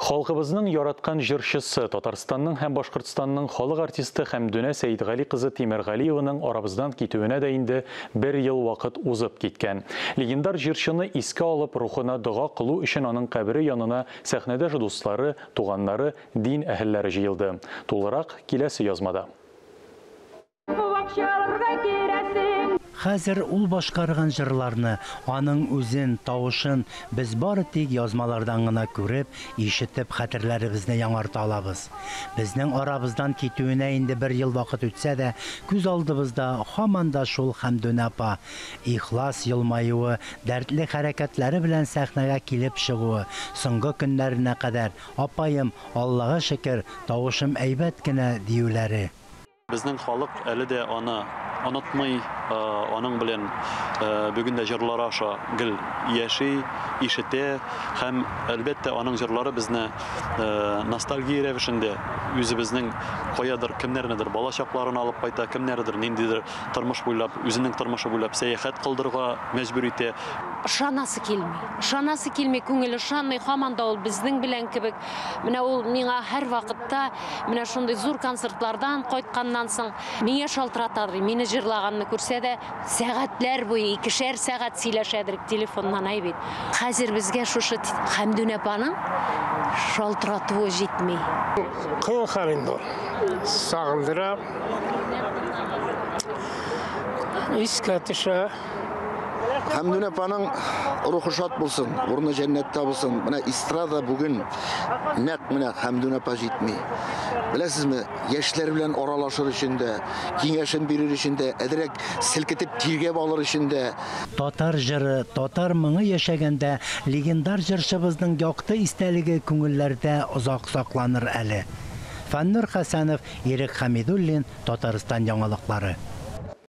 Халқыбызның яраткан җырчысы, Татарстанның һәм Башкортстанның халык артисты Хәмдүнә Сәйдгали кызы Тимергалиеваның арабыздан китүенә дә инде 1 ел вакыт узып киткән. Легендар җырчыны искә алып, рухына дога кылу өчен аның кабере янына сәхнәдә дуслары, туганнары, дин әһелләре җыелды. Тулырак киләсе язмада. Хәзер ул башкарган җырларны, аның үзен, тавышын без бары тик язмалардан гына күреп, ишетеп хәтерләребезне яңарта алабыз. Безнең арабыздан китүенә инде 1 ел вакыт үтсә дә, күз алдыбызда һаман да шул Хәмдүнә апа ихлас елмаюы, дәртле хәрәкәтләре белән сәхнәгә килеп чыгуы, соңгы көннәренә кадәр апаем, Аллага шөкер, тавышым әйбәт кенә диюләре. Безнең халык әле дә аны онытмый, аның белән бүген дә җырлар аша гел яши, ишетә һәм әлбәттә аның җырлары безне ностальгия рәвешендә үзебезнең каядыр кемнәрнедер бала чакларын алып кайта, кемнәрдер ниндидер тормыш буйлап, үзенең тормышы буйлап сәяхәт кылдырга мәҗбүр итә. Ышанасы килми, күңел ышанмый, һаман да ул безнең белән кебек. Менә ул миңа һәр вакытта менә шундый зур концертлардан кайтканнан соң миңа шалтыратады. Мине җырлаганны күрсә дә сәгатьләр буе 2 сәгать сөйләшәдер телефоннан әйбит. Хәзер безгә шушы Хәмдүнә апаның шалтыратуы җитми. Кыен хәл инде. Сагындыра. Искә төшә. Хәмдүнә апаның рухы шат булсын, урыны җәннәттә булсын. Менә эстрада бүген нәкъ менә Хәмдүнә апа җитми. Беләсезме, яшьләр белән аралашыр өчен дә, киңәшен бирер өчен дә, әдерәк селкетеп тиргәп алыр өчен дә. Татар җыры, татар моңы яшәгәндә легендар җырчыбызның якты истәлеге күңелләрдә озак сакланыр әле. Фәннур Хәсәнов, Ирек Хәмидуллин, Татарстан яңалыклары.